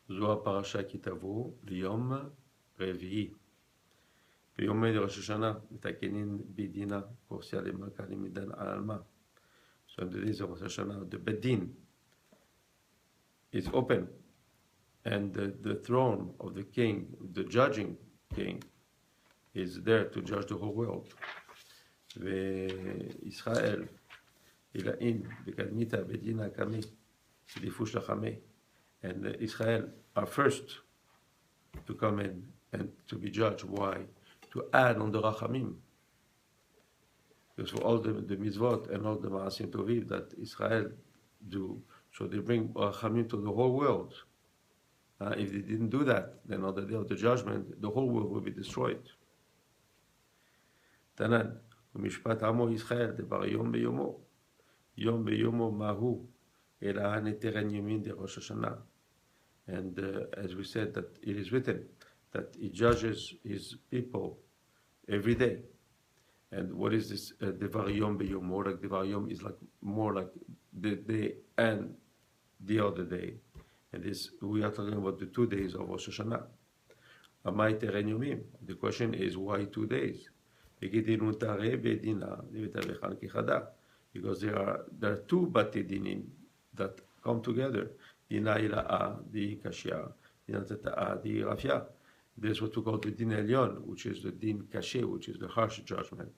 זו הפרשה כי תבוא ליום רביעי. ביום ראש השנה מתקנים בדינה קורסיה למלכה מדן על עלמה. So in the days of Rosh Hashanah, the Bedin is open, and the throne of the king, the judging king, is there to judge the whole world. וישראל, אלאים, בקדמיתא בדינה קמי, דיפוש לחמי. And Israel are first to come in and to be judged. Why? To add on the rachamim. Because for all the mitzvot and all the ma'asim tovim that Israel do, so they bring rachamim to the whole world. If they didn't do that, then on the day of the judgment, the whole world will be destroyed. Tanan, ומשפט עמו ישראל דבר יום ביומו. יום ביומו מהו, אלא הנתרן ימין דראש השנה. And as we said, that it is written that he judges his people every day. And what is this Devar Yom B'Yom? More like Devar Yom is like more like the day and the other day. And this we are talking about the 2 days of Rosh Hashanah. Amai Teren Yomim. The question is why 2 days? Because there are 2 Bate Dinim that come together. Dina ila'a, di kashia, dina tata'a, di rafia. There's what we call the din elyon, which is the din kashe, which is the harsh judgment,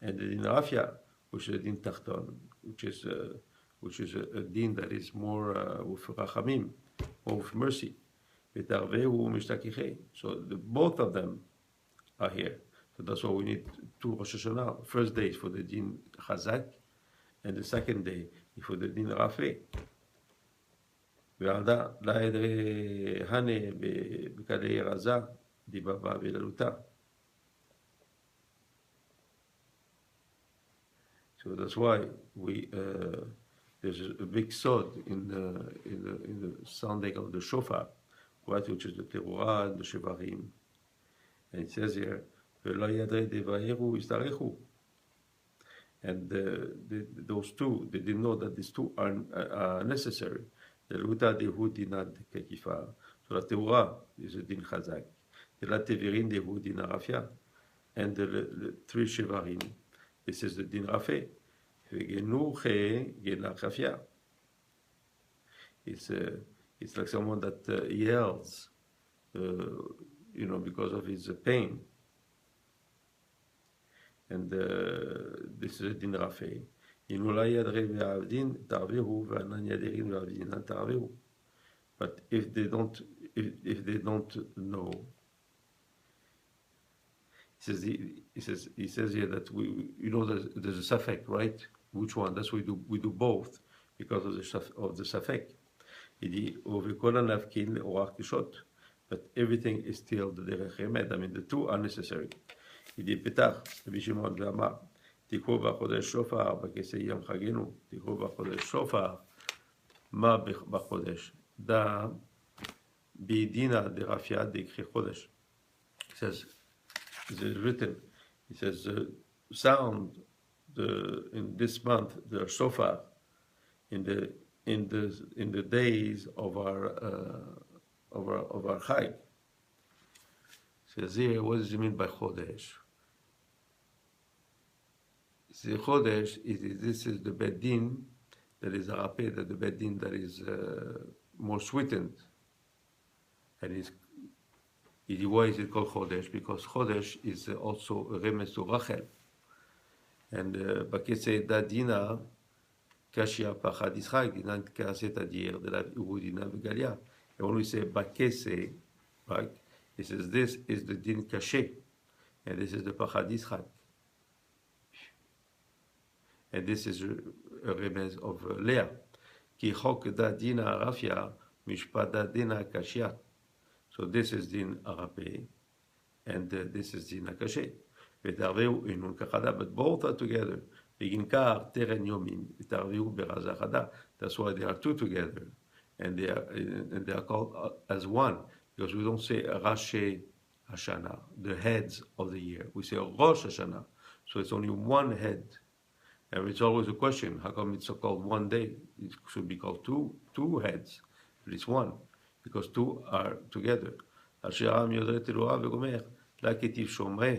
and the din rafia, which is the din tachton, which is a din that is more with rachamim, more with mercy. So both of them are here. So that's why we need 2 Rosh Hashanah. First day is for the din chazak, and the second day is for the din rafeh. ועדה לעדרי הנה בקדי רזה דיבבה וללותה. So that's why there's a big sod in the sounding of the shofar, right, which is the terura and the shevarim. And it says here, ולא ידרי דבעירו יסתרחו. And those 2, they didn't know that these 2 are necessary. The Luta de Hudina de Kekifa. So la Teura is a din chazak. The la Tevirin de Hudina Rafia. And the 3 Shevarim. This is the din Rafeh. Genuche Gena Rafia. It's like someone that yells, because of his pain. And this is a din Rafeh. But if they don't know, he says here that there's a safek, right? Which one? That's why we do both because of the safek. But everything is still the derech emet. I mean, the 2 are necessary. תקראו בחודש שופר, בכסי ים חגנו, תקראו בחודש שופר, מה בחודש? דא בידינה דרפיה דקחי חודש. It says, it is written, it says, sound in this month the shofar in the days of our chag. It says here, what does it mean by chodesh? The Chodesh this is the Bedin that is Arapeh, that the Bedin that is more sweetened. And why is it called Chodesh? Because Chodesh is also a remes to Rachel. And Bakese Dadina Kashia Pachad Israel, Dinan Kaset Adir, de la Urudina Begalia. And when we say Bakese, right, it says this is the Din Kashe, and this is the Pachad Israel. And this is a remez of Leah. Ki chok da din arafia, mishpat da din akashia. So this is din arapeh, and this is din akashe. V'tarveu inun kachada, but both are together. Beginkar teren yomim, v'tarveu berazachada. That's why they are 2 together, and they are called as one, because we don't say Rashi Hashanah, the heads of the year. We say Rosh Hashanah, so it's only one head. And it's always a question, how come it's so called one day? It should be called two heads, but it's one. because two are together. Asher am yodre teruah v'gomer, like ketiv shomrei.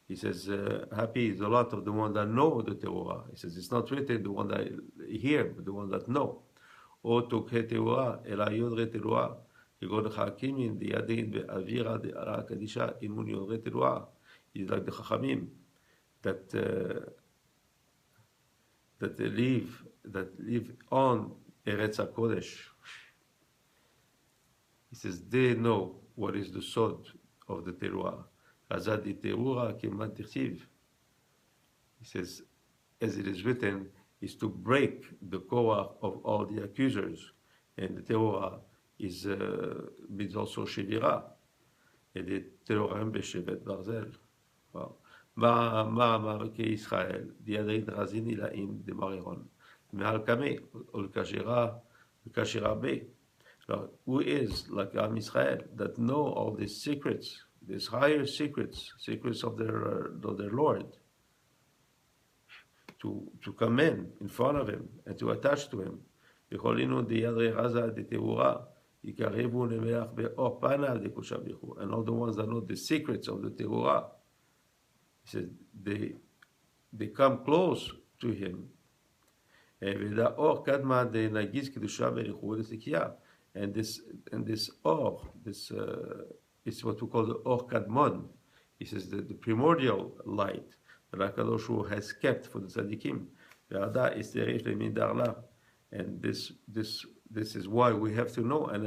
He says, happy is a lot of the one that know the Torah. He says, it's not written the one that hear, but the one that know. O tokhe Torah, ela yodre Torah, yigod hakimin, the yadin, ve'avira, the ara kadisha, imun yodre Torah. He's like the chachamim that that live on Eretz HaKodesh. He says, they know what is the sod of the Torah. Azadi terura kemat tirtiv. He says, as it is written, is to break the core of all the accusers. And the Torah means also shevira. Et the Terorim beshevet barzel. Wow. מה כישראל, דיאדרין רזין אילאים דמרירון, מעל קמא, ולקשירה בי. Who is like Am Israel that know all these secrets, these higher secrets of their Lord, to come in front of him and to attach to him. יכולינו דיאדרי רזה דתאורה, יקרבו למלך באור פניו דקודשה ברכו. And all the ones that know the secrets of the Torah, he said, they come close to him. And this or, it's what we call the or kadmon. He says the primordial light that HaKadosh Hu has kept for the tzaddikim. And this is why we have to know and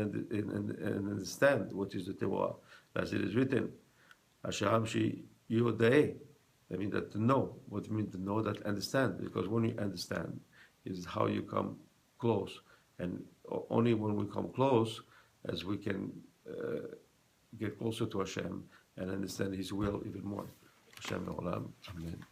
understand what is the Torah, as it is written. Hashem shi yodei. I mean that to know. What do you mean to know? That understand. Because when you understand, is how you come close. And only when we come close, as we can get closer to Hashem and understand His will even more. Hashem Olam. Amen.